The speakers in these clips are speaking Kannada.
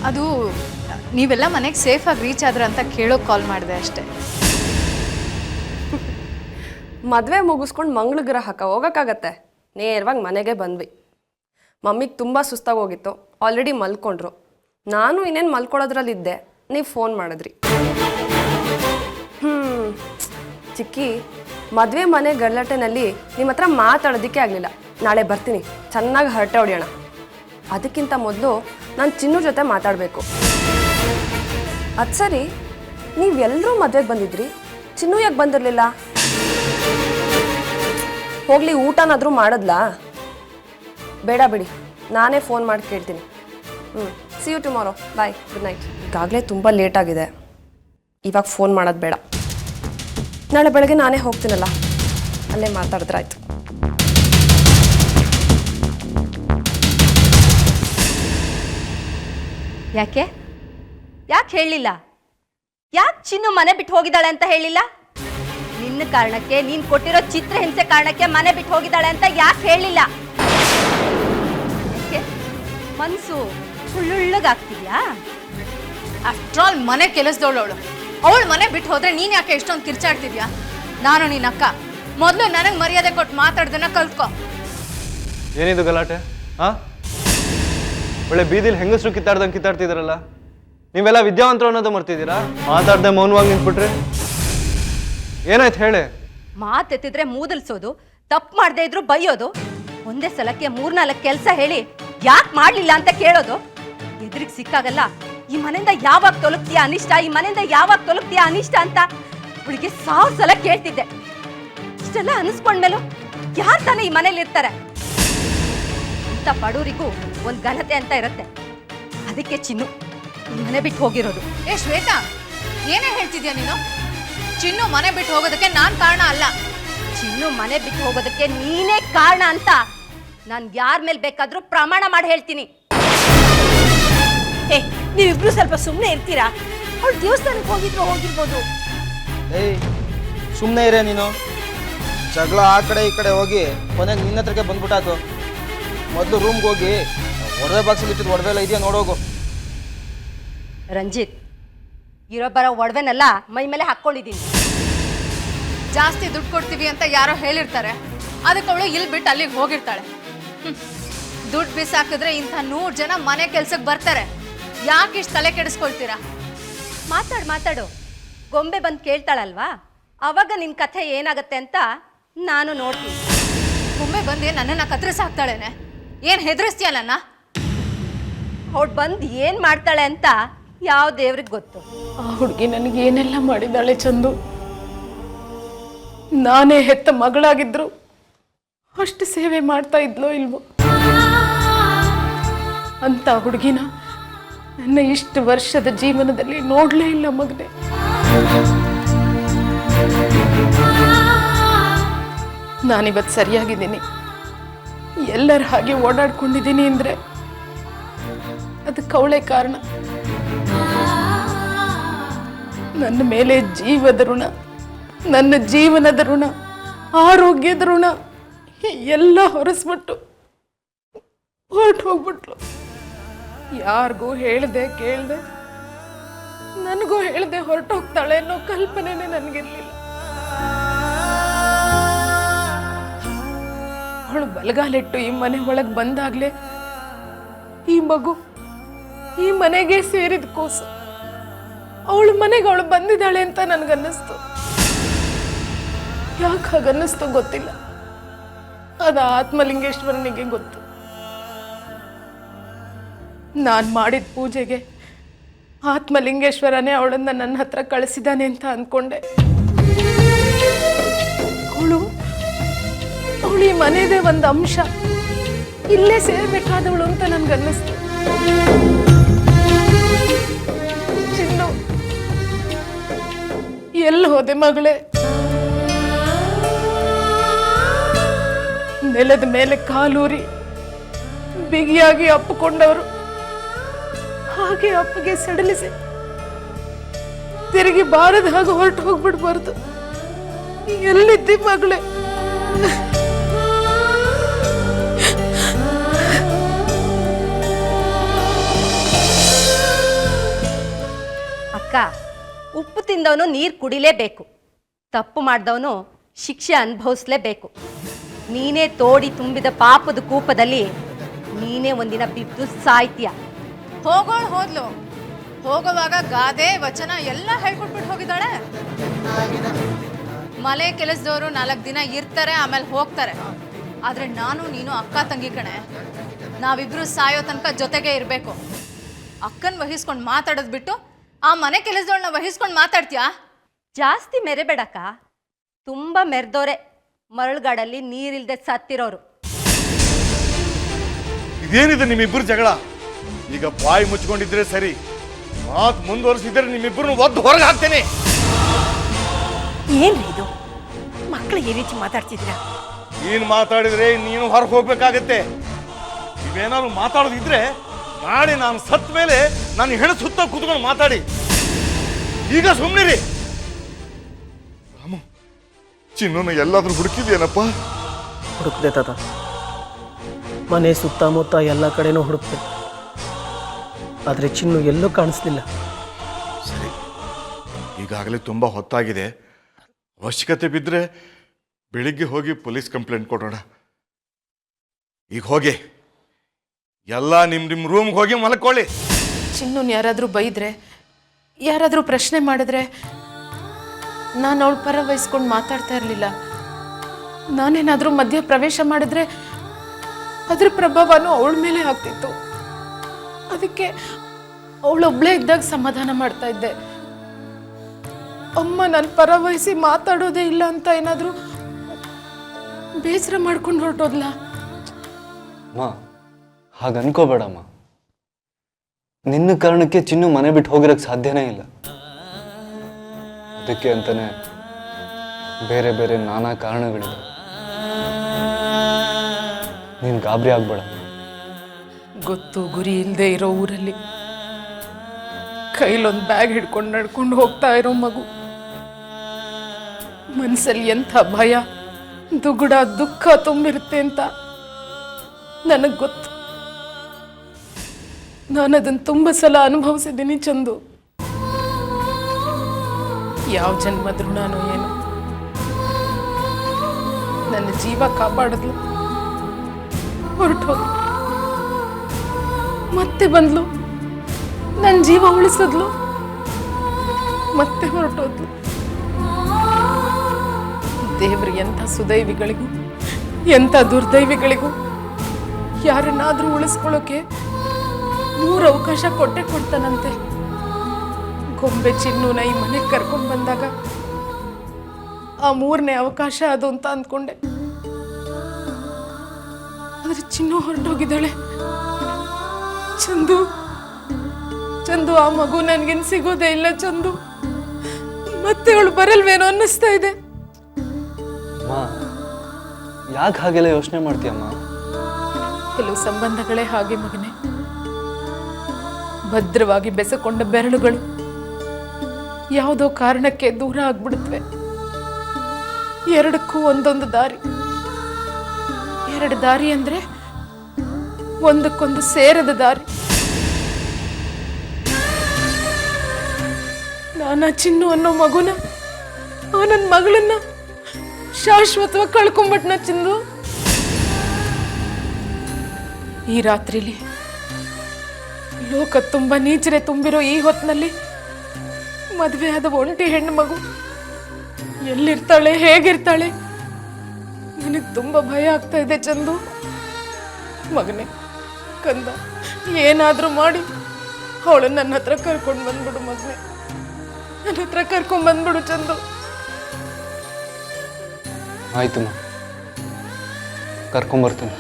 ಅದು ನೀವೆಲ್ಲ ಮನೆಗೆ ಸೇಫಾಗಿ ರೀಚ್ ಆದ್ರ ಅಂತ ಕೇಳೋಕೆ ಕಾಲ್ ಮಾಡಿದೆ ಅಷ್ಟೇ. ಮದುವೆ ಮುಗಿಸ್ಕೊಂಡು ಮಂಗಳ ಗ್ರಹಕ್ಕೆ ಹೋಗೋಕ್ಕಾಗತ್ತೆ, ನೇರವಾಗಿ ಮನೆಗೆ ಬಂದ್ವಿ. ಮಮ್ಮಿಗೆ ತುಂಬ ಸುಸ್ತಾಗಿ ಹೋಗಿತ್ತು, ಆಲ್ರೆಡಿ ಮಲ್ಕೊಂಡ್ರು. ನಾನು ಇನ್ನೇನು ಮಲ್ಕೊಳ್ಳೋದ್ರಲ್ಲಿದ್ದೆ, ನೀವು ಫೋನ್ ಮಾಡಿದ್ರಿ. ಚಿಕ್ಕಿ, ಮದುವೆ ಮನೆ ಗಲಾಟೆನಲ್ಲಿ ನಿಮ್ಮ ಹತ್ರ ಮಾತಾಡೋದಕ್ಕೆ ಆಗಲಿಲ್ಲ. ನಾಳೆ ಬರ್ತೀನಿ, ಚೆನ್ನಾಗಿ ಹರಟೆ ಹೊಡೆಯೋಣ. ಅದಕ್ಕಿಂತ ಮೊದಲು ನಾನು ಚಿನ್ನು ಜೊತೆ ಮಾತಾಡಬೇಕು. ಅದು ಸರಿ, ನೀವೆಲ್ಲರೂ ಮದುವೆಗೆ ಬಂದಿದ್ರಿ, ಚಿನ್ನು ಯಾಕೆ ಬಂದಿರಲಿಲ್ಲ? ಹೋಗಲಿ, ಊಟನಾದರೂ ಮಾಡಿದ್ಲಾ? ಬೇಡ ಬಿಡಿ, ನಾನೇ ಫೋನ್ ಮಾಡಿ ಕೇಳ್ತೀನಿ. See you tomorrow, bye, good night. ಈಗಾಗಲೇ ತುಂಬ ಲೇಟಾಗಿದೆ, ಇವಾಗ ಫೋನ್ ಮಾಡೋದು ಬೇಡ. ನಾಳೆ ಬೆಳಗ್ಗೆ ನಾನೇ ಹೋಗ್ತೀನಲ್ಲ, ಅಲ್ಲೇ ಮಾತಾಡಿದ್ರಾಯ್ತು. ಯಾಕೆ ಹೇಳಿಲ್ಲ? ಯಾಕೆ ಚಿನ್ನು ಮನೆ ಬಿಟ್ಟು ಹೋಗಿದ್ದಾಳೆ ಅಂತ ಹೇಳಿಲ್ಲ? ನಿನ್ನ ಕಾರಣಕ್ಕೆ, ನೀನು ಕೊಟ್ಟಿರೋ ಚಿತ್ರಹಿಂಸೆ ಕಾರಣಕ್ಕೆ ಮನೆ ಬಿಟ್ಟು ಹೋಗಿದ್ದಾಳೆ ಅಂತ ಯಾಕೆ ಹೇಳಿಲ್ಲ? ಯಾಕೆ ಮನಸ್ಸು ಸುಳ್ಳುಳ್ಳಗಾಗ್ತಿದ್ಯಾ? ಆಫ್ಟರ್ ಆಲ್ ಮನೆ ಕೆಲಸದವಳು ಅವಳು ಮನೆ ಬಿಟ್ಟು ಹೋದ್ರೆ ನೀನು ಯಾಕೆ ಎಷ್ಟೊಂದು ಕಿರ್ಚಾಡ್ತಿದ್ಯಾ? ನಾನು ನಿನ್ನ ಅಕ್ಕ, ಮೊದಲು ನನಗೆ ಮರ್ಯಾದೆ ಕೊಟ್ಟು ಮಾತಾಡ್ದನ್ನ ಕಲ್ತ್ಕೊ. ಏನಿದು ಗಲಾಟೆ? ಒಳ್ಳೆ ಬೀದಿಲಿ ಹೆಂಗಸರು ಕಿತ್ತಾಡ್ತಿದಾರಲ್ಲ, ನೀವೆಲ್ಲ ವಿದ್ಯಾವಂತರು ಅನ್ನೋದು ಮರ್ತಿದ್ದೀರಾ? ಮಾತಾಡ್ದೆ ಮೌನವಾಗಿ ನಿಂತ್ಬಿಟ್ರೆ ಏನಾಯ್ತು ಹೇಳಿ? ಮಾತೆತ್ತಿದ್ರೆ ಮೂದಲ್ಸೋದು, ತಪ್ಪು ಮಾಡದೇ ಇದ್ರು ಬೈಯೋದು, ಒಂದೇ ಸಲಕ್ಕೆ 3-4 ಕೆಲಸ ಹೇಳಿ ಯಾಕೆ ಮಾಡ್ಲಿಲ್ಲ ಅಂತ ಕೇಳೋದು, ಎದುರಿಗೆ ಸಿಕ್ಕಾಗಲ್ಲ ಈ ಮನೆಯಿಂದ ಯಾವಾಗ ತೊಲಗ್ತೀಯಾ ಅನಿಷ್ಟ, ಈ ಮನೆಯಿಂದ ಯಾವಾಗ ತೊಲಗ್ತೀಯಾ ಅನಿಷ್ಟ ಅಂತ ಅವಳಿಗೆ 1000 ಸಲ ಕೇಳ್ತಿದ್ದೆ. ಇಷ್ಟೆಲ್ಲ ಅನಿಸ್ಕೊಂಡ್ಮೇಲೂ ಯಾರು ತಾನೇ ಈ ಮನೇಲಿ ಇರ್ತಾರೆ? ಇಂಥ ಬಡವರಿಗೂ ಒಂದು ಘನತೆ ಅಂತ ಇರುತ್ತೆ. ಅದಕ್ಕೆ ಚಿನ್ನು ಈ ಮನೆ ಬಿಟ್ಟು ಹೋಗಿರೋದು. ಏ ಶ್ವೇತಾ, ಏನೇ ಹೇಳ್ತಿದ್ಯಾ ನೀನು? ಚಿನ್ನು ಮನೆ ಬಿಟ್ಟು ಹೋಗೋದಕ್ಕೆ ನಾನು ಕಾರಣ ಅಲ್ಲ. ಚಿನ್ನು ಮನೆ ಬಿಟ್ಟು ಹೋಗೋದಕ್ಕೆ ನೀನೇ ಕಾರಣ ಅಂತ ನಾನು ಯಾರ ಮೇಲೆ ಬೇಕಾದ್ರೂ ಪ್ರಮಾಣ ಮಾಡಿ ಹೇಳ್ತೀನಿ. ನೀವಿಬ್ರು ಸ್ವಲ್ಪ ಸುಮ್ಮನೆ ಇರ್ತೀರಾ? ಅವ್ಳು ದೇವಸ್ಥಾನಕ್ಕೆ ಹೋಗಿರ್ಬೋದು. ಏಯ್, ಸುಮ್ಮನೆ ಇರೇ ನೀನು. ಜಗಳ ಆ ಕಡೆ ಈ ಕಡೆ ಹೋಗಿ ಕೊನೆಗೆ ನಿನ್ನ ಹತ್ರಕ್ಕೆ ಬಂದ್ಬಿಟ್ಟಾತು. ಮೊದಲು ರೂಮ್ಗೆ ಹೋಗಿ ಒಡವೆ ಬಾಕ್ಸಲ್ಲಿ ಇಟ್ಟಿದ್ದು ಒಡವೆ ಎಲ್ಲ ಇದೆಯಾ ನೋಡೋಗು. ರಂಜಿತ್, ಇರೋ ಬರೋ ಒಡವೆನೆಲ್ಲ ಮೈ ಮೇಲೆ ಹಾಕ್ಕೊಂಡಿದ್ದೀನಿ. ಜಾಸ್ತಿ ದುಡ್ಡು ಕೊಡ್ತೀವಿ ಅಂತ ಯಾರೋ ಹೇಳಿರ್ತಾರೆ, ಅದಕ್ಕೆ ಅವಳು ಇಲ್ಲಿ ಬಿಟ್ಟು ಅಲ್ಲಿಗೆ ಹೋಗಿರ್ತಾಳೆ. ದುಡ್ಡು ಬಿಸಾಕಿದ್ರೆ ಇಂಥ 100 ಜನ ಮನೆ ಕೆಲ್ಸಕ್ಕೆ ಬರ್ತಾರೆ. ಯಾಕೆ ಇಷ್ಟು ತಲೆ ಕೆಡಿಸ್ಕೊಳ್ತೀರಾ? ಮಾತಾಡು. ಗೊಂಬೆ ಬಂದು ಕೇಳ್ತಾಳಲ್ವಾ, ಅವಾಗ ನಿನ್ನ ಕಥೆ ಏನಾಗತ್ತೆ ಅಂತ ನಾನು ನೋಡ್ತೀನಿ. ಗೊಂಬೆ ಬಂದು ನನ್ನನ್ನು ಕತ್ತರಿಸಾಕ್ತಾಳೇನೆ? ಏನು ಹೆದರಿಸ್ತೀಯ ನನ್ನ? ಅವಳು ಬಂದು ಏನು ಮಾಡ್ತಾಳೆ ಅಂತ ಯಾವ ದೇವ್ರಿಗೆ ಗೊತ್ತು. ಆ ಹುಡುಗಿ ನನಗೆ ಏನೆಲ್ಲ ಮಾಡಿದ್ದಾಳೆ ಚಂದು. ನಾನೇ ಹೆತ್ತ ಮಗಳಾಗಿದ್ರು ಅಷ್ಟು ಸೇವೆ ಮಾಡ್ತಾ ಇದ್ಲೋ ಇಲ್ವೋ? ಅಂತ ಹುಡುಗಿನ ನನ್ನ ಇಷ್ಟು ವರ್ಷದ ಜೀವನದಲ್ಲಿ ನೋಡಲೇ ಇಲ್ಲ ಮಗನೇ. ನಾನಿವತ್ತು ಸರಿಯಾಗಿದ್ದೀನಿ, ಎಲ್ಲರ ಹಾಗೆ ಓಡಾಡ್ಕೊಂಡಿದ್ದೀನಿ ಅಂದರೆ ಅದಕ್ಕೆ ಅವಳೇ ಕಾರಣ. ನನ್ನ ಮೇಲೆ ಜೀವದ ಋಣ, ನನ್ನ ಜೀವನದ ಋಣ, ಆರೋಗ್ಯದ ಋಣ ಎಲ್ಲ ಹೊರಸ್ಬಿಟ್ಟು ಹೊರಟು ಹೋಗ್ಬಿಟ್ಲು. ಯಾರಿಗೂ ಹೇಳ್ದೆ ಕೇಳ್ದೆ, ನನಗೂ ಹೇಳ್ದೆ ಹೊರಟು ಹೋಗ್ತಾಳೆ ಅನ್ನೋ ಕಲ್ಪನೆನೇ ನನಗಿರ್ಲಿಲ್ಲ. ಅವಳು ಬಲಗಾಲಿಟ್ಟು ಈ ಮನೆ ಒಳಗೆ ಬಂದಾಗ್ಲೇ ಈ ಮಗು ಈ ಮನೆಗೆ ಸೇರಿದ ಕೂಸು. ಅವಳು ಮನೆಗೆ ಅವಳು ಬಂದಿದ್ದಾಳೆ ಅಂತ ನನಗನ್ನಿಸ್ತು. ಯಾಕೆ ಹಾಗನ್ನಿಸ್ತು ಗೊತ್ತಿಲ್ಲ, ಅದು ಆತ್ಮಲಿಂಗೇಶ್ವರನಿಗೆ ಗೊತ್ತು. ನಾನು ಮಾಡಿದ ಪೂಜೆಗೆ ಆತ್ಮಲಿಂಗೇಶ್ವರನೇ ಅವಳನ್ನ ನನ್ನ ಹತ್ರ ಕಳಿಸಿದ್ದಾನೆ ಅಂತ ಅಂದ್ಕೊಂಡೆ. ಅವಳು ಈ ಮನೆದೇ ಒಂದು ಅಂಶ, ಇಲ್ಲೇ ಸೇರ್ಬೇಕಾದವಳು ಅಂತ ನನ್ಗನ್ನಿಸ್ತು. ಚಿನ್ನು, ಎಲ್ಲಿ ಹೋದೆ ಮಗಳೇ? ನೆಲದ ಮೇಲೆ ಕಾಲೂರಿ ಬಿಗಿಯಾಗಿ ಅಪ್ಪಿಕೊಂಡವರು ಹಾಗೆ ಅಪ್ಪಗೆ ಸಡಲಿಸಿ ತಿರುಗಿ ಬಾರದ ಹಾಗೆ ಹೊರಟು ಹೋಗ್ಬಿಡ್ಬಾರ್ದು. ಎಲ್ಲಿದ್ದಿ ಮಗಳೇ? ಚಿಕ್ಕ, ಉಪ್ಪು ತಿಂದವನು ನೀರು ಕುಡಿಲೇಬೇಕು, ತಪ್ಪು ಮಾಡಿದವನು ಶಿಕ್ಷೆ ಅನುಭವಿಸ್ಲೇಬೇಕು. ನೀನೇ ತೋಡಿ ತುಂಬಿದ ಪಾಪದ ಕೂಪದಲ್ಲಿ ನೀನೇ ಒಂದಿನ ಬಿದ್ದು ಸಾಯ್ತೀಯ. ಹೋಗೋಳು ಹೋದ್ಲು, ಹೋಗುವಾಗ ಗಾದೆ ವಚನ ಎಲ್ಲ ಹೇಳ್ಕೊಟ್ಬಿಟ್ಟು ಹೋಗಿದ್ದಾಳೆ. ಮನೆ ಕೆಲಸದವರು 4 ದಿನ ಇರ್ತಾರೆ, ಆಮೇಲೆ ಹೋಗ್ತಾರೆ. ಆದ್ರೆ ನಾನು ನೀನು ಅಕ್ಕ ತಂಗಿ ಕಣೆ, ನಾವಿಬ್ರು ಸಾಯೋ ತನಕ ಜೊತೆಗೆ ಇರಬೇಕು. ಅಕ್ಕನ ವಹಿಸ್ಕೊಂಡು ಮಾತಾಡೋದು ಬಿಟ್ಟು ಆ ಮನೆ ಕೆಲಸದವಳನ್ನ ವಹಿಸ್ಕೊಂಡು ಮಾತಾಡ್ತೀಯಾ? ಜಾಸ್ತಿ ಮೆರೆಬೇಡಕ್ಕ. ತುಂಬ ಮೆರೆದೋರೆ ಮರಳುಗಾಡಲ್ಲಿ ನೀರಿಲ್ದೆ ಸತ್ತಿರೋರು. ಇದೇನಿದೆ ನಿಮ್ಮಿಬ್ಬರು ಜಗಳ? ಈಗ ಬಾಯಿ ಮುಚ್ಕೊಂಡಿದ್ರೆ ಸರಿ, ಮಾತು ಮುಂದುವರಿಸಿದ್ರೆ ನಿಮ್ಮಿಬ್ಬರನ್ನು ಒದ್ದು ಹೊರಗೆ ಹಾಕ್ತೇನೆ. ಏನ್ರಿ ಇದು? ಮಕ್ಕಳು ಈ ರೀತಿ ಮಾತಾಡ್ತಿದ್ರ? ನೀನು ಮಾತಾಡಿದ್ರೆ ನೀನು ಹೊರಗೆ ಹೋಗ್ಬೇಕಾಗತ್ತೆ. ನೀವೇನಾದ್ರು ಮಾತಾಡೋದಿದ್ರೆ ನಾಳೆ ನಾನು ಸತ್ತ ಮೇಲೆ ನಾನು ಹೆಣ ಸುತ್ತ ಕೂತ್ಕೊಂಡು ಮಾತಾಡಿ. ಈಗ ಸುಮ್ಮನಿರಿ. ರಾಮು, ಚಿನ್ನೂನ ಎಲ್ಲಾದ್ರೂ ಹುಡುಕಿದ್ಯೇನಪ್ಪ? ಹುಡುಕ್ದೆ ತಾತ, ಮನೆ ಸುತ್ತಮುತ್ತ ಎಲ್ಲ ಕಡೆನೂ ಹುಡುಕ್ತೆ, ಆದರೆ ಚಿನ್ನು ಎಲ್ಲೂ ಕಾಣಿಸ್ಲಿಲ್ಲ. ಸರಿ, ಈಗಾಗಲೇ ತುಂಬ ಹೊತ್ತಾಗಿದೆ. ಅವಶ್ಯಕತೆ ಬಿದ್ದರೆ ಬೆಳಿಗ್ಗೆ ಹೋಗಿ ಪೊಲೀಸ್ ಕಂಪ್ಲೇಂಟ್ ಕೊಡೋಣ. ಈಗ ಹೋಗಿ ಎಲ್ಲ ನಿಮ್ಮ ರೂಮ್ಗೆ ಹೋಗಿ ಮಲ್ಕೊಳ್ಳಿ. ಚಿನ್ನೂನ್ ಯಾರಾದರೂ ಬೈದ್ರೆ, ಯಾರಾದರೂ ಪ್ರಶ್ನೆ ಮಾಡಿದ್ರೆ ನಾನು ಅವಳ ಪರ ವಹಿಸ್ಕೊಂಡು ಮಾತಾಡ್ತಾ ಇರಲಿಲ್ಲ. ನಾನೇನಾದರೂ ಮಧ್ಯ ಪ್ರವೇಶ ಮಾಡಿದ್ರೆ ಅದ್ರ ಪ್ರಭಾವನೂ ಅವಳ ಮೇಲೆ ಆಗ್ತಿತ್ತು. ಅದಕ್ಕೆ ಅವಳೊಬ್ಳೇ ಇದ್ದಾಗ ಸಮಾಧಾನ ಮಾಡ್ತಾ ಇದ್ದೆ. ಅಮ್ಮ ನನ್ನ ಪರ ವಹಿಸಿ ಮಾತಾಡೋದೇ ಇಲ್ಲ ಅಂತ ಏನಾದರೂ ಬೇಸರ ಮಾಡ್ಕೊಂಡು ಹೊರಟೋದ್ಲ? ಅಮ್ಮ, ಹಾಗೆ ಅನ್ಕೋಬೇಡಮ್ಮ. ನಿನ್ನ ಕಾರಣಕ್ಕೆ ಚಿನ್ನು ಮನೆ ಬಿಟ್ಟು ಹೋಗಿರಕ್ಕೆ ಸಾಧ್ಯನೇ ಇಲ್ಲ. ಅದಕ್ಕೆ ಅಂತಾನೆ ಬೇರೆ ಬೇರೆ ನಾನಾ ಕಾರಣಗಳಿದೆ. ನೀನು ಗಾಬರಿ ಆಗ್ಬೇಡ. ಗೊತ್ತು ಗುರಿ ಇಲ್ಲದೆ ಇರೋ ಊರಲ್ಲಿ ಕೈಲೊಂದು ಬ್ಯಾಗ್ ಹಿಡ್ಕೊಂಡು ನಡ್ಕೊಂಡು ಹೋಗ್ತಾ ಇರೋ ಮಗು ಮನಸ್ಸಲ್ಲಿ ಎಂಥ ಭಯ, ದುಗುಡ, ದುಃಖ ತುಂಬಿರುತ್ತೆ ಅಂತ ನನಗೆ ಗೊತ್ತು. ನಾನು ಅದನ್ನು ತುಂಬ ಸಲ ಅನುಭವಿಸಿದ್ದೀನಿ ಚಂದು. ಯಾವ ಜನ್ಮದ ಋಣನೋ ಏನೋ, ನನ್ನ ಜೀವ ಕಾಪಾಡಿದ್ಲು, ಹೊರಟೋದ್ಲು, ಮತ್ತೆ ಬಂದ್ಲು, ನನ್ನ ಜೀವ ಉಳಿಸಿದ್ಲು, ಮತ್ತೆ ಹೊರಟೋದ್ಲು. ದೇವ್ರು ಎಂಥ ಸುದೈವಿಗಳಿಗೂ ಎಂಥ ದುರ್ದೈವಿಗಳಿಗೂ ಯಾರನ್ನಾದ್ರೂ ಉಳಿಸ್ಕೊಳ್ಳೋಕೆ 3 ಅವಕಾಶ ಕೊಟ್ಟೆ ಕೊಡ್ತಾನಂತೆ. ಗೊಂಬೆ ಚಿನ್ನೂನ ಈ ಮನೆಗೆ ಕರ್ಕೊಂಡು ಬಂದಾಗ ಆ 3ನೇ ಅವಕಾಶ ಅದು ಅಂತ ಅಂದ್ಕೊಂಡೆ. ಆದ್ರೆ ಚಿನ್ನು ಹೊರಟೋಗಿದ್ದಾಳೆ. ಚಂದು, ಚಂದು, ಆ ಮಗು ನನ್ಗಿನ್ ಸಿಗೋದೇ ಇಲ್ಲ ಚಂದು. ಮತ್ತೆ ಅವಳು ಬರಲ್ವೇನೋ ಅನ್ನಿಸ್ತಾ ಇದೆ. ಯಾಕೆ ಹಾಗೆಲ್ಲ ಯೋಚನೆ ಮಾಡ್ತೀಯಮ್ಮ? ಕೆಲವು ಸಂಬಂಧಗಳೇ ಹಾಗೆ ಮಗನೇ. ಭದ್ರವಾಗಿ ಬೆಸಕೊಂಡ ಬೆರಳುಗಳು ಯಾವುದೋ ಕಾರಣಕ್ಕೆ ದೂರ ಆಗ್ಬಿಡುತ್ತವೆ. ಎರಡಕ್ಕೂ ಒಂದೊಂದು ದಾರಿ. 2 ದಾರಿ ಅಂದ್ರೆ ಒಂದಕ್ಕೊಂದು ಸೇರದ ದಾರಿ. ನಾನ ಚಿನ್ನು ಅನ್ನೋ ಮಗುನ, ನನ್ನ ಮಗಳನ್ನ ಶಾಶ್ವತವಾಗಿ ಕಳ್ಕೊಂಬಿಟ್ನ ಚಿಂದು. ಈ ರಾತ್ರಿಲಿ ಲೋಕ ತುಂಬ ನೀಚರೆ ತುಂಬಿರೋ ಈ ಹೊತ್ತಿನಲ್ಲಿ ಮದುವೆ ಆದ ಒಂಟಿ ಹೆಣ್ಣು ಮಗು ಎಲ್ಲಿರ್ತಾಳೆ, ಹೇಗಿರ್ತಾಳೆ? ನನಗೆ ತುಂಬ ಭಯ ಆಗ್ತಾ ಇದೆ ಚಂದು. ಮಗನೇ, ಕಂದ, ಏನಾದರೂ ಮಾಡಿ ಅವಳು ನನ್ನ ಹತ್ರ ಕರ್ಕೊಂಡು ಬಂದ್ಬಿಡು ಮಗನೇ, ನನ್ನ ಹತ್ರ ಕರ್ಕೊಂಡು ಬಂದ್ಬಿಡು ಚಂದು. ಆಯ್ತಮ್ಮ, ಕರ್ಕೊಂಬರ್ತೀನಿ.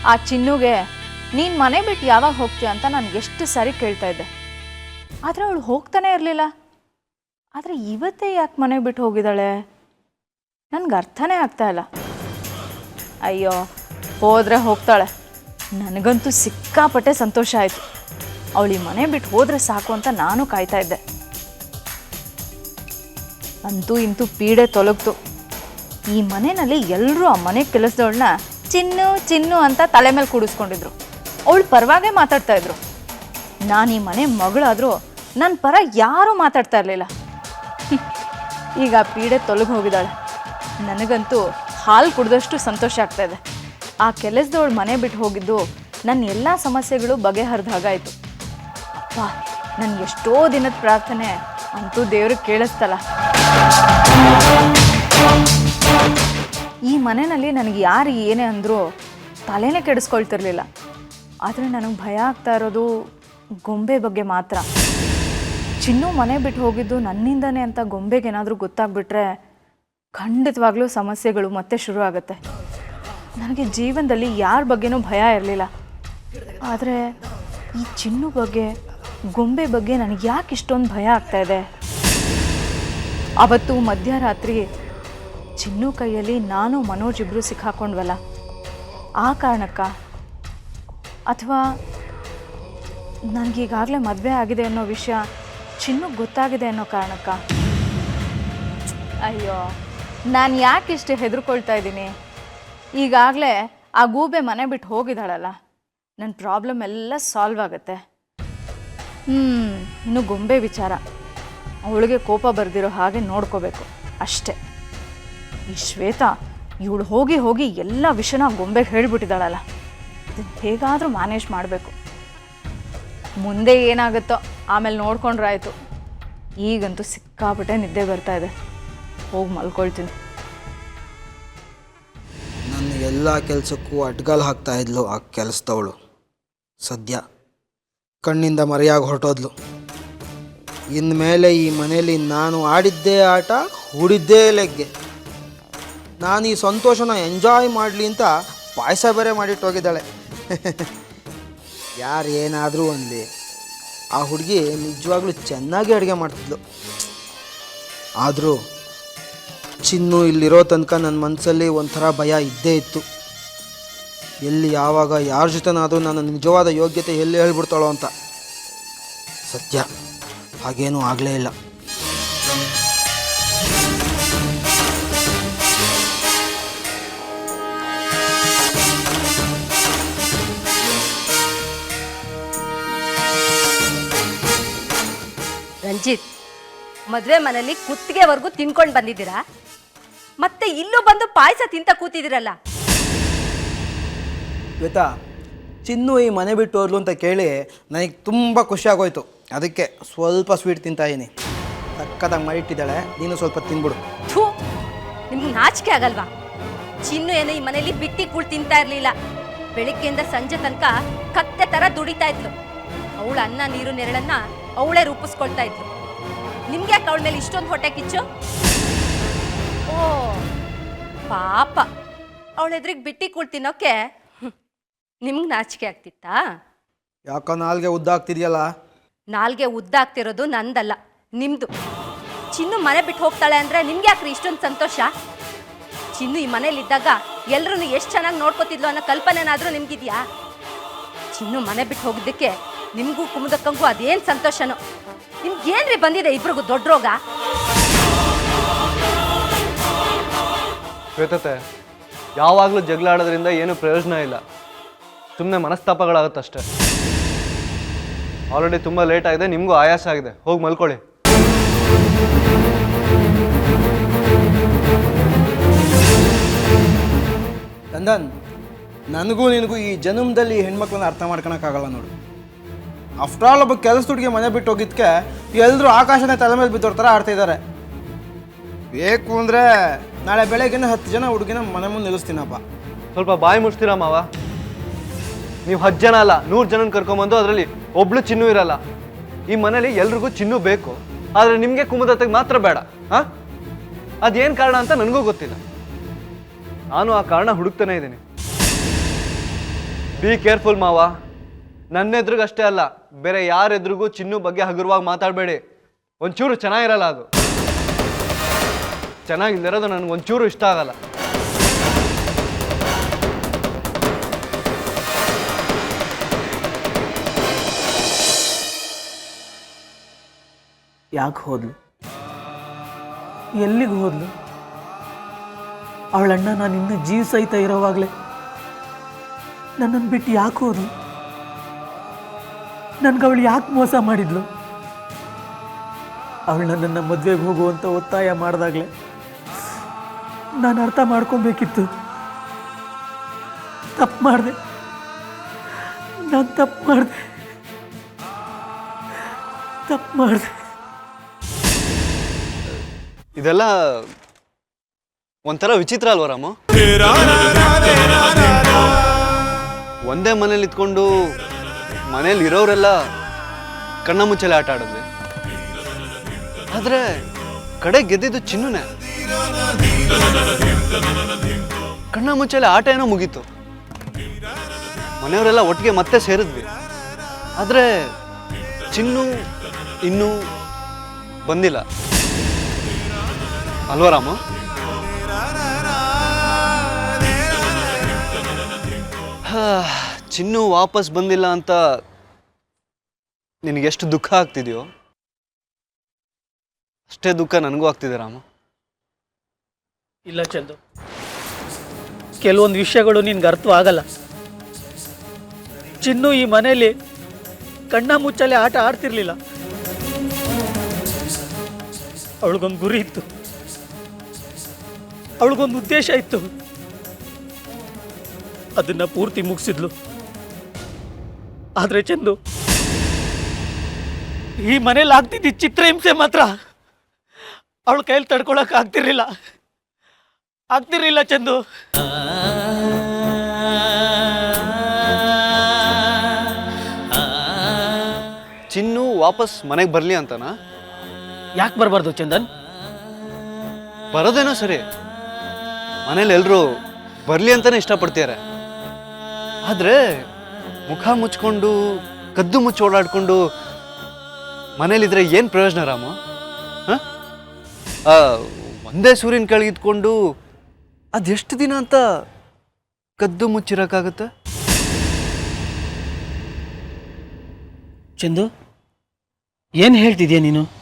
ಆ ಚಿನ್ನುಗೆ ನೀನು ಮನೆ ಬಿಟ್ಟು ಯಾವಾಗ ಹೋಗ್ತೀಯ ಅಂತ ನನಗೆ ಎಷ್ಟು ಸಾರಿ ಕೇಳ್ತಾ ಇದ್ದೆ. ಆದರೆ ಅವಳು ಹೋಗ್ತಾನೆ ಇರಲಿಲ್ಲ. ಆದರೆ ಇವತ್ತೇ ಯಾಕೆ ಮನೆ ಬಿಟ್ಟು ಹೋಗಿದ್ದಾಳೆ? ನನಗೆ ಅರ್ಥನೇ ಆಗ್ತಾ ಇಲ್ಲ. ಅಯ್ಯೋ, ಹೋದರೆ ಹೋಗ್ತಾಳೆ, ನನಗಂತೂ ಸಿಕ್ಕಾಪಟ್ಟೆ ಸಂತೋಷ ಆಯಿತು. ಅವಳು ಈ ಮನೆ ಬಿಟ್ಟು ಹೋದರೆ ಸಾಕು ಅಂತ ನಾನು ಕಾಯ್ತಾ ಇದ್ದೆ. ಅಂತೂ ಇಂತೂ ಪೀಡೆ ತೊಲಗ್ತು. ಈ ಮನೆಯಲ್ಲಿ ಎಲ್ಲರೂ ಆ ಮನೆ ಕೆಲಸದವಳನ್ನ ಚಿನ್ನು ಚಿನ್ನು ಅಂತ ತಲೆ ಮೇಲೆ ಕೂಡಿಸ್ಕೊಂಡಿದ್ರು. ಅವಳು ಪರವಾಗೇ ಮಾತಾಡ್ತಾ ಇದ್ರು. ನಾನು ಈ ಮನೆ ಮಗಳಾದರೂ ನನ್ನ ಪರ ಯಾರೂ ಮಾತಾಡ್ತಾ ಇರಲಿಲ್ಲ. ಈಗ ಆ ಪೀಡೆ ತೊಲಗಿ ಹೋಗಿದ್ದಾಳೆ. ನನಗಂತೂ ಹಾಲು ಕುಡಿದಷ್ಟು ಸಂತೋಷ ಆಗ್ತಾ ಇದೆ. ಆ ಕೆಲಸದವಳು ಮನೆ ಬಿಟ್ಟು ಹೋಗಿದ್ದು ನನ್ನ ಎಲ್ಲ ಸಮಸ್ಯೆಗಳು ಬಗೆಹರಿದ ಹಾಗಾಯಿತು. ಅಪ್ಪ, ನನ್ನ ಎಷ್ಟೋ ದಿನದ ಪ್ರಾರ್ಥನೆ ಅಂತೂ ದೇವ್ರಿಗೆ ಕೇಳಿಸ್ತಲ್ಲ. ಈ ಮನೆಯಲ್ಲಿ ನನಗೆ ಯಾರು ಏನೇ ಅಂದರೂ ತಲೆನೇ ಕೆಡಿಸ್ಕೊಳ್ತಿರ್ಲಿಲ್ಲ. ಆದರೆ ನನಗೆ ಭಯ ಆಗ್ತಾ ಇರೋದು ಗೊಂಬೆ ಬಗ್ಗೆ ಮಾತ್ರ. ಚಿನ್ನು ಮನೆ ಬಿಟ್ಟು ಹೋಗಿದ್ದು ನನ್ನಿಂದನೇ ಅಂತ ಗೊಂಬೆಗೇನಾದರೂ ಗೊತ್ತಾಗ್ಬಿಟ್ರೆ ಖಂಡಿತವಾಗ್ಲೂ ಸಮಸ್ಯೆಗಳು ಮತ್ತೆ ಶುರು ಆಗುತ್ತೆ. ನನಗೆ ಜೀವನದಲ್ಲಿ ಯಾರ ಬಗ್ಗೆನೂ ಭಯ ಇರಲಿಲ್ಲ. ಆದರೆ ಈ ಚಿನ್ನು ಬಗ್ಗೆ, ಗೊಂಬೆ ಬಗ್ಗೆ ನನಗೆ ಯಾಕೆ ಇಷ್ಟೊಂದು ಭಯ ಆಗ್ತಾ ಇದೆ? ಅವತ್ತು ಮಧ್ಯರಾತ್ರಿ ಚಿನ್ನು ಕೈಯಲ್ಲಿ ನಾನು ಮನೋಜ್ ಇಬ್ಬರು ಸಿಕ್ಕಾಕೊಂಡ್ವಲ್ಲ, ಆ ಕಾರಣಕ್ಕ? ಅಥವಾ ನನಗೀಗಾಗಲೇ ಮದುವೆ ಆಗಿದೆ ಅನ್ನೋ ವಿಷಯ ಚಿನ್ನು ಗೊತ್ತಾಗಿದೆ ಅನ್ನೋ ಕಾರಣಕ್ಕ? ಅಯ್ಯೋ, ನಾನು ಯಾಕೆ ಇಷ್ಟು ಹೆದರ್ಕೊಳ್ತಾ ಇದ್ದೀನಿ? ಈಗಾಗಲೇ ಆ ಗೂಬೆ ಮನೆ ಬಿಟ್ಟು ಹೋಗಿದ್ದಾಳಲ್ಲ, ನನ್ನ ಪ್ರಾಬ್ಲಮ್ ಎಲ್ಲ ಸಾಲ್ವ್ ಆಗುತ್ತೆ. ಇನ್ನು ಗೊಂಬೆ ವಿಚಾರ, ಅವಳಿಗೆ ಕೋಪ ಬರ್ದಿರೋ ಹಾಗೆ ನೋಡ್ಕೋಬೇಕು ಅಷ್ಟೆ. ಈ ಶ್ವೇತಾ ಇವಳು ಹೋಗಿ ಹೋಗಿ ಎಲ್ಲ ವಿಷಯನ ಗೊಂಬೆಗೆ ಹೇಳಿಬಿಟ್ಟಿದ್ದಾಳಲ್ಲ, ಇದನ್ನು ಹೇಗಾದರೂ ಮ್ಯಾನೇಜ್ ಮಾಡಬೇಕು. ಮುಂದೆ ಏನಾಗುತ್ತೋ ಆಮೇಲೆ ನೋಡ್ಕೊಂಡ್ರಾಯ್ತು. ಈಗಂತೂ ಸಿಕ್ಕಾಪಟ್ಟೆ ನಿದ್ದೆ ಬರ್ತಾ ಇದೆ, ಹೋಗಿ ಮಲ್ಕೊಳ್ತೀನಿ. ನನ್ನ ಎಲ್ಲ ಕೆಲಸಕ್ಕೂ ಅಡ್ಗಾಲು ಹಾಕ್ತಾ ಇದ್ಲು ಆ ಕೆಲಸದವಳು. ಸದ್ಯ ಕಣ್ಣಿಂದ ಮರೆಯಾಗಿ ಹೊರಟೋದ್ಲು. ಇನ್ಮೇಲೆ ಈ ಮನೇಲಿ ನಾನು ಆಡಿದ್ದೇ ಆಟ, ಹೂಡಿದ್ದೇ ಲೆಗ್ಗೆ. ನಾನು ಈ ಸಂತೋಷನ ಎಂಜಾಯ್ ಮಾಡಲಿ ಅಂತ ಪಾಯಸ ಬೇರೆ ಮಾಡಿಟ್ಟೋಗಿದ್ದಾಳೆ. ಯಾರು ಏನಾದರೂ ಅನ್ಲಿ, ಆ ಹುಡುಗಿ ನಿಜವಾಗ್ಲೂ ಚೆನ್ನಾಗಿ ಅಡುಗೆ ಮಾಡ್ತಿದ್ಲು. ಆದರೂ ಚಿನ್ನು ಇಲ್ಲಿರೋ ತನಕ ನನ್ನ ಮನಸ್ಸಲ್ಲಿ ಒಂಥರ ಭಯ ಇದ್ದೇ ಇತ್ತು. ಎಲ್ಲಿ ಯಾವಾಗ ಯಾರ ಜೊತೆನಾದರೂ ನನ್ನ ನಿಜವಾದ ಯೋಗ್ಯತೆ ಎಲ್ಲಿ ಹೇಳ್ಬಿಡ್ತಾಳೋ ಅಂತ. ಸತ್ಯ ಹಾಗೇನೂ ಆಗಲೇ ಇಲ್ಲ. ರಂಜಿತ್, ಮದುವೆ ಮನೇಲಿ ಕುತ್ತಿಗೆವರೆಗೂ ತಿನ್ಕೊಂಡು ಬಂದಿದ್ದೀರಾ, ಮತ್ತೆ ಇಲ್ಲೂ ಬಂದು ಪಾಯಸ ತಿಂತ ಕೂತಿದ್ದೀರಲ್ಲ? ಶ್ವೇತಾ, ಚಿನ್ನು ಈ ಮನೆ ಬಿಟ್ಟು ಹೋದ್ಲು ಅಂತ ಕೇಳಿ ನನಗೆ ತುಂಬ ಖುಷಿ ಆಗೋಯ್ತು. ಅದಕ್ಕೆ ಸ್ವಲ್ಪ ಸ್ವೀಟ್ ತಿಂತಾಯಿನಿ. ಸಕ್ಕತ್ತಾಗಿ ಮಾಡಿಟ್ಟಿದ್ದಾಳೆ, ನೀನು ಸ್ವಲ್ಪ ತಿನ್ಬಿಡು. ಥೂ, ನಿಮ್ಗೆ ನಾಚಿಕೆ ಆಗಲ್ವಾ? ಚಿನ್ನು ಏನು ಈ ಮನೇಲಿ ಬಿಟ್ಟಿ ಕೂಳ್ ತಿಂತಾ ಇರಲಿಲ್ಲ. ಬೆಳಿಗ್ಗೆಯಿಂದ ಸಂಜೆ ತನಕ ಕತ್ತೆ ಥರ ದುಡಿತಾ ಇದ್ಲು. ಅವಳ ಅನ್ನ ನೀರು ನೆರಳನ್ನ ಅವಳೇ ರೂಪಿಸ್ಕೊಳ್ತಾ ಇದ್ಲು. ನಿಮ್ಗೆ ಯಾಕೆ ಅವಳ ಮೇಲೆ ಇಷ್ಟೊಂದು ಹೊಟ್ಟೆ ಕಿಚ್ಚು? ಓ ಪಾಪ, ಅವಳ ಎದುರಿಗೆ ಬಿಟ್ಟಿ ಕೂಳ್ ತಿನ್ನೋಕೆ ನಿಮ್ಗೆ ನಾಚಿಕೆ ಆಗ್ತಿತ್ತಾ? ಯಾಕೋ ನಾಲ್ಗೆ ಉದ್ದಾಗ್ತಿದೆಯಲ್ಲ? ನಾಲ್ಗೆ ಉದ್ದಾಗ್ತಿರೋದು ನಂದಲ್ಲ, ನಿಮ್ದು. ಚಿನ್ನು ಮನೆ ಬಿಟ್ಟು ಹೋಗ್ತಾಳೆ ಅಂದರೆ ನಿಮ್ಗೆ ಯಾಕ್ರಿ ಇಷ್ಟೊಂದು ಸಂತೋಷ? ಚಿನ್ನು ಈ ಮನೇಲಿದ್ದಾಗ ಎಲ್ಲರೂ ಎಷ್ಟು ಚೆನ್ನಾಗಿ ನೋಡ್ಕೋತಿದ್ಲು ಅನ್ನೋ ಕಲ್ಪನೆನಾದರೂ ನಿಮ್ಗಿದ್ಯಾ? ಚಿನ್ನು ಮನೆ ಬಿಟ್ಟು ಹೋಗಿದ್ದಕ್ಕೆ ನಿಮಗೂ ಕುಮುದಕ್ಕಂಗೂ ಅದೇನು ಸಂತೋಷನೋ? ನಿಮ್ಗೇನ್ರಿ ಬಂದಿದೆ ಇಬ್ರಿಗೂ ದೊಡ್ಡ ರೋಗ? ಶ್ವೇತತೆ, ಯಾವಾಗಲೂ ಜಗಳ ಆಡೋದ್ರಿಂದ ಏನು ಪ್ರಯೋಜನ ಇಲ್ಲ, ಸುಮ್ಮನೆ ಮನಸ್ತಾಪಗಳಾಗುತ್ತಷ್ಟೇ. ಆಲ್ರೆಡಿ ತುಂಬ ಲೇಟ್ ಆಗಿದೆ, ನಿಮಗೂ ಆಯಾಸ ಆಗಿದೆ, ಹೋಗಿ ಮಲ್ಕೊಳ್ಳಿ. ಚಂದನ್, ನನಗೂ ನಿನಗೂ ಈ ಜನ್ಮದಲ್ಲಿ ಈ ಹೆಣ್ಮಕ್ಳನ್ನ ಅರ್ಥ ಮಾಡ್ಕೊಳಕ್ಕಾಗಲ್ಲ ನೋಡು. ಆಫ್ಟರ್ ಆಲ್ ಒಬ್ಬ ಕೆಲಸದೊಟ್ಟಿಗೆ ಮನೆ ಬಿಟ್ಟು ಹೋಗಿದ್ದಕ್ಕೆ ಎಲ್ಲರೂ ಆಕಾಶನೇ ತಲೆ ಮೇಲೆ ಬಿದ್ದೋರ್ ಥರ ಆಡ್ತಾ ಇದ್ದಾರೆ. ಬೇಕು ಅಂದರೆ ನಾಳೆ ಬೆಳಗ್ಗೆನ 10 ಜನ ಹುಡುಗಿನ ಮನೆ ಮುಂದೆ ನಿಲ್ಲಿಸ್ತೀನಪ್ಪ. ಸ್ವಲ್ಪ ಬಾಯಿ ಮುಚ್ತೀರಾ ಮಾವ? ನೀವು 10 ಜನ ಅಲ್ಲ, 100 ಜನನ ಕರ್ಕೊಂಬಂದು ಅದರಲ್ಲಿ ಒಬ್ಳು ಚಿನ್ನು ಇರಲ್ಲ. ಈ ಮನೇಲಿ ಎಲ್ರಿಗೂ ಚಿನ್ನು ಬೇಕು, ಆದರೆ ನಿಮಗೆ ಕುಮುದತೆಗೆ ಮಾತ್ರ ಬೇಡ. ಹಾಂ, ಅದೇನು ಕಾರಣ ಅಂತ ನನಗೂ ಗೊತ್ತಿಲ್ಲ. ನಾನು ಆ ಕಾರಣ ಹುಡುಕ್ತಾನೆ ಇದ್ದೀನಿ. ಬಿ ಕೇರ್ಫುಲ್ ಮಾವ. ನನ್ನ ಎದುರಿಗಷ್ಟೇ ಅಲ್ಲ, ಬೇರೆ ಯಾರೆದ್ರಿಗೂ ಚಿನ್ನು ಬಗ್ಗೆ ಹಗುರವಾಗಿ ಮಾತಾಡಬೇಡಿ. ಒಂಚೂರು ಚೆನ್ನಾಗಿರಲ್ಲ ಅದು. ಚೆನ್ನಾಗಿಲ್ಲದಿರೋದು ನನಗೊಂಚೂರು ಇಷ್ಟ ಆಗಲ್ಲ. ಯಾಕೆ ಹೋದ್ಲು? ಎಲ್ಲಿಗೆ ಹೋದ್ಲು? ಅವಳಣ್ಣ ನಾನು ಇನ್ನೂ ಜೀವ ಸಹಿತ ಇರೋವಾಗಲೇ ನನ್ನನ್ನು ಬಿಟ್ಟು ಯಾಕೆ ಹೋದ್ಲು? ನನ್ಗೆ ಅವಳು ಯಾಕೆ ಮೋಸ ಮಾಡಿದ್ಲು? ಅವಳು ನನ್ನನ್ನು ಮದುವೆಗೆ ಹೋಗುವಂತ ಒತ್ತಾಯ ಮಾಡಿದಾಗಲೇ ನಾನು ಅರ್ಥ ಮಾಡ್ಕೊಬೇಕಿತ್ತು. ತಪ್ಪು ಮಾಡಿದೆ, ನಾನು ತಪ್ಪು ಮಾಡಿದೆ. ಇದೆಲ್ಲ ಒಂಥರ ವಿಚಿತ್ರ ಅಲ್ವಾ ರಾಮು? ಒಂದೇ ಮನೇಲಿ ಇದ್ಕೊಂಡು ಮನೇಲಿ ಇರೋರೆಲ್ಲ ಕಣ್ಣ ಮುಚ್ಚಲೆ ಆಟ ಆಡಿದ್ವಿ, ಆದ್ರೆ ಕಡೆ ಗೆದ್ದಿದ್ದು ಚಿನ್ನುನೇ. ಕಣ್ಣ ಮುಚ್ಚಲೆ ಆಟ ಏನೋ ಮುಗೀತು, ಮನೆಯವರೆಲ್ಲ ಒಟ್ಟಿಗೆ ಮತ್ತೆ ಸೇರಿದ್ವಿ, ಆದ್ರೆ ಚಿನ್ನು ಇನ್ನೂ ಬಂದಿಲ್ಲ ಅಲ್ವಾ ರಾಮು? ಚಿನ್ನು ವಾಪಸ್ ಬಂದಿಲ್ಲ ಅಂತ ನಿನಗೆಷ್ಟು ದುಃಖ ಆಗ್ತಿದೆಯೋ ಅಷ್ಟೇ ದುಃಖ ನನಗೂ ಆಗ್ತಿದೆ ರಾಮು. ಇಲ್ಲ ಚಂದು, ಕೆಲವೊಂದು ವಿಷಯಗಳು ನಿನ್ಗೆ ಅರ್ಥವಾಗಲ್ಲ. ಚಿನ್ನು ಈ ಮನೆಯಲ್ಲಿ ಕಣ್ಣ ಮುಚ್ಚಲೆ ಆಟ ಆಡ್ತಿರ್ಲಿಲ್ಲ. ಅವಳಿಗೊಂದು ಗುರಿ ಇತ್ತು, ಅವಳಿಗೊಂದು ಉದ್ದೇಶ ಇತ್ತು, ಅದನ್ನ ಪೂರ್ತಿ ಮುಗಿಸಿದ್ಲು. ಆದ್ರೆ ಚಂದು, ಈ ಮನೇಲಿ ಆಗ್ತಿದ್ದ ಚಿತ್ರಹಿಂಸೆ ಮಾತ್ರ ಅವಳ ಕೈಯಲ್ಲಿ ತಡ್ಕೊಳಕ್ ಆಗ್ತಿರ್ಲಿಲ್ಲ ಚಂದು. ಚಿನ್ನು ವಾಪಸ್ ಮನೆಗೆ ಬರಲಿ ಅಂತನಾ? ಯಾಕೆ ಬರಬಾರ್ದು ಚಂದನ್? ಬರೋದೇನೋ ಸರಿ, ಮನೇಲಿ ಎಲ್ಲರೂ ಬರಲಿ ಅಂತಾನೆ ಇಷ್ಟಪಡ್ತಾರೆ, ಆದ್ರೆ ಮುಖ ಮುಚ್ಕೊಂಡು ಕದ್ದು ಮುಚ್ಚಿ ಓಡಾಡ್ಕೊಂಡು ಮನೇಲಿದ್ರೆ ಏನು ಪ್ರಯೋಜನ ರಾಮು? ಒಂದೇ ಸೂರ್ಯನ ಕೆಳಗಿದ್ಕೊಂಡು ಅದೆಷ್ಟು ದಿನ ಅಂತ ಕದ್ದು ಮುಚ್ಚಿರಕ್ಕಾಗತ್ತೆ? ಚಂದು, ಏನು ಹೇಳ್ತಿದ್ಯಾ ನೀನು?